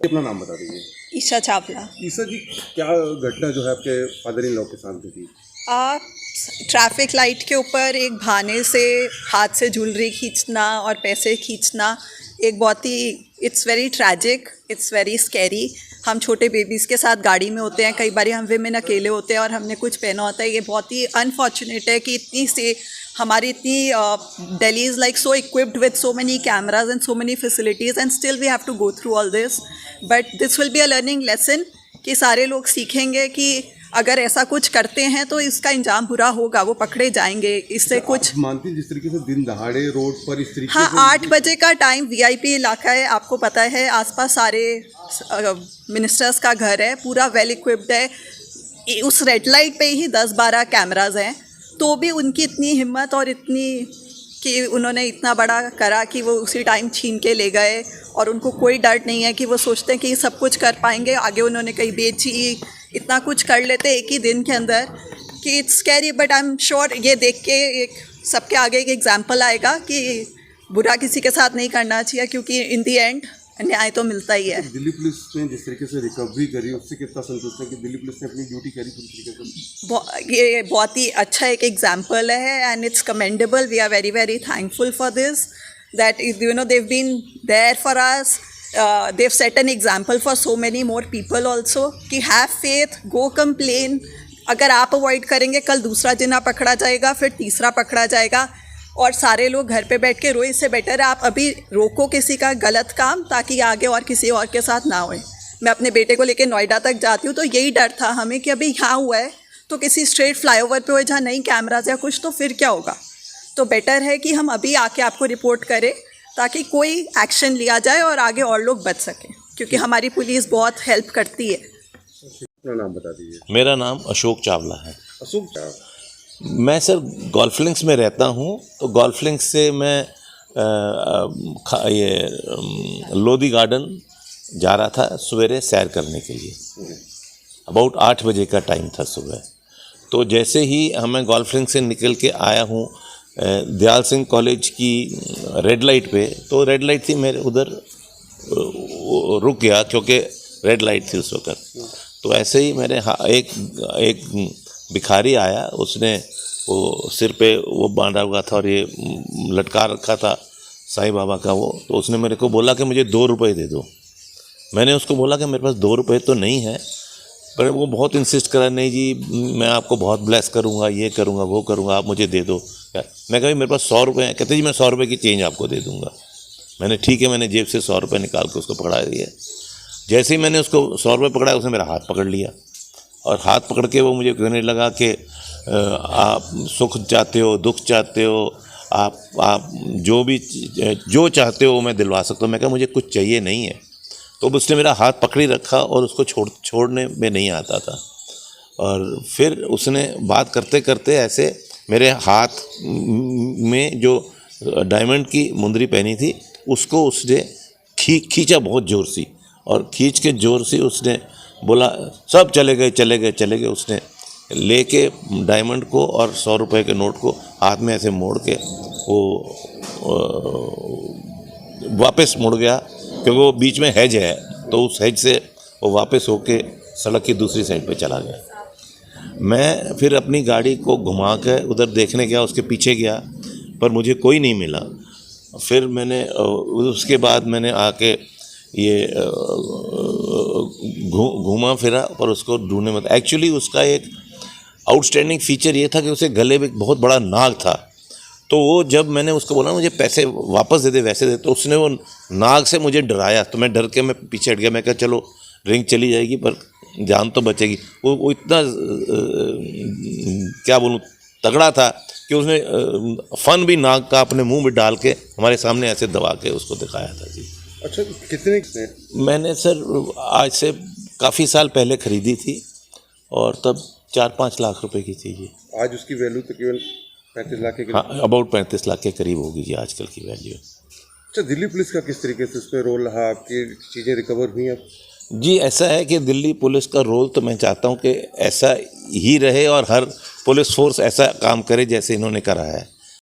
अपना नाम बता दीजिए। ईशा चावला। ईशा जी, क्या घटना जो है आपके फादर इन लॉ के साथ हुई थी? ट्रैफिक लाइट के ऊपर एक बहाने से हाथ से ज्वेलरी खींचना और पैसे खींचना एक बहुत ही it's very tragic, it's very scary. हम छोटे बेबीज़ के साथ गाड़ी में होते हैं, कई बार हम विमेन अकेले होते हैं और हमने कुछ पहना होता है। ये बहुत ही अनफॉर्चुनेट है कि हमारी इतनी Delhi is like so equipped with so many cameras and so many facilities and still we have to go through all this. But this will be a learning lesson कि सारे लोग सीखेंगे कि अगर ऐसा कुछ करते हैं तो इसका इंजाम बुरा होगा, वो पकड़े जाएंगे। इससे कुछ मानती जिस तरीके से दिन दहाड़े रोड पर इस तरीके हाँ, से 8 बजे का टाइम वीआईपी इलाका है, आपको पता है, आसपास सारे मिनिस्टर्स का घर है, पूरा वेल इक्विप्ड है। उस रेड लाइट पे ही 10-12 कैमराज हैं, तो भी उनकी इतनी हिम्मत और इतनी कि उन्होंने इतना बड़ा करा कि वो उसी टाइम छीन के ले गए और उनको कोई डर नहीं है कि वो सोचते हैं कि सब कुछ कर पाएंगे। आगे उन्होंने कहीं बेची, इतना कुछ कर लेते एक ही दिन के अंदर कि it's scary. But I am sure ये देख के एक सबके आगे एक एग्जाम्पल आएगा कि बुरा किसी के साथ नहीं करना चाहिए, क्योंकि इन दी एंड न्याय तो मिलता ही है। दिल्ली पुलिस ने जिस तरीके से रिकवरी करी उससे कितना संतुष्ट है कि दिल्ली पुलिस ने अपनी ड्यूटी करी पूरी तरीके से? ये बहुत ही अच्छा एक एग्जाम्पल है and it's commendable. We are very very thankful for this that you know they've been there for us. They've set an example for so many more people also कि have faith, go complain। अगर आप avoid करेंगे कल दूसरा जिना पकड़ा जाएगा, फिर तीसरा पकड़ा जाएगा और सारे लोग घर पे बैठ के रोए। इससे बेटर है आप अभी रोको किसी का गलत काम, ताकि आगे और किसी और के साथ ना होए। मैं अपने बेटे को लेके नोएडा तक जाती हूँ तो यही डर था हमें कि अभी यहाँ हुआ है तो किसी स्ट्रेट फ्लाईओवर पे हो जहाँ नहीं कैमराज या कुछ, तो फिर क्या होगा। तो बेटर है कि हम अभी आके आपको रिपोर्ट करें ताकि कोई एक्शन लिया जाए और आगे और लोग बच सकें, क्योंकि हमारी पुलिस बहुत हेल्प करती है। अपना नाम बता दीजिए। मेरा नाम अशोक चावला है। अशोक चावला, मैं सर गोल्फ लिंक्स में रहता हूँ, तो गोल्फ लिंक्स से मैं लोधी गार्डन जा रहा था सवेरे सैर करने के लिए। अबाउट 8 बजे का टाइम था सुबह। तो जैसे ही हमें गोल्फ लिंक से निकल के आया हूँ दयाल सिंह कॉलेज की रेड लाइट पे, तो रेड लाइट थी, मेरे उधर रुक गया क्योंकि रेड लाइट थी उस वक्त। तो ऐसे ही मेरे एक भिखारी आया, उसने वो सिर पे वो बांधा हुआ था और ये लटका रखा था साईं बाबा का वो। तो उसने मेरे को बोला कि मुझे 2 रुपये दे दो। मैंने उसको बोला कि मेरे पास 2 रुपये तो नहीं है, पर वो बहुत इंसिस्ट करा, नहीं जी मैं आपको बहुत ब्लेस करूँगा, ये करूँगा वो करूँगा, आप मुझे दे दो। मैं कहा मेरे पास 100 रुपये हैं। कहते जी मैं 100 रुपये की चेंज आपको दे दूँगा। मैंने ठीक है, मैंने जेब से 100 रुपये निकाल के उसको पकड़ा दिया। जैसे ही मैंने उसको 100 रुपये पकड़ाया, उसने मेरा हाथ पकड़ लिया और हाथ पकड़ के वो मुझे कहने लगा कि आप सुख चाहते हो, दुख चाहते हो, आप जो चाहते हो मैं दिलवा सकता हूँ। मैं कहा मुझे कुछ चाहिए नहीं है। तो उसने मेरा हाथ पकड़ी रखा और उसको छोड़ने में नहीं आता था। और फिर उसने बात करते करते ऐसे मेरे हाथ में जो डायमंड की मुंदरी पहनी थी उसको उसने खींचा बहुत ज़ोर से, और खींच के ज़ोर से उसने बोला सब चले गए। उसने लेके डायमंड को और 100 रुपये के नोट को हाथ में ऐसे मोड़ के वो वापस मुड़ गया, क्योंकि वो बीच में हेज है, तो उस हेज से वो वापस होके सड़क की दूसरी साइड पे चला गया। मैं फिर अपनी गाड़ी को घुमा कर उधर देखने गया, उसके पीछे गया, पर मुझे कोई नहीं मिला। फिर मैंने उसके बाद मैंने आके ये घूमा फिरा पर उसको ढूंढने में। एक्चुअली उसका एक आउटस्टैंडिंग फीचर ये था कि उसे गले में एक बहुत बड़ा नाग था। तो वो जब मैंने उसको बोला मुझे पैसे वापस दे दे, वैसे दे, तो उसने वो नाग से मुझे डराया। तो मैं डर के मैं पीछे हट गया। मैं कहा चलो रिंग चली जाएगी पर जान तो बचेगी। वो इतना क्या बोलूँ तगड़ा था कि उसने फन भी नाग का अपने मुंह में डाल के हमारे सामने ऐसे दबा के उसको दिखाया था जी। अच्छा, कितने? मैंने सर आज से काफ़ी साल पहले ख़रीदी थी और तब 4-5 लाख रुपए की थी जी। आज उसकी वैल्यू तकरीबन 35 लाख के करीब। हाँ, अबाउट 35 लाख के करीब होगी जी आजकल की वैल्यू। अच्छा, दिल्ली पुलिस का किस तरीके से उसमें रोल रहा? आपकी चीज़ें रिकवर हुई अब? जी ऐसा है कि दिल्ली पुलिस का रोल तो मैं चाहता हूँ कि ऐसा ही रहे और हर पुलिस फोर्स ऐसा काम करे जैसे इन्होंने करा है।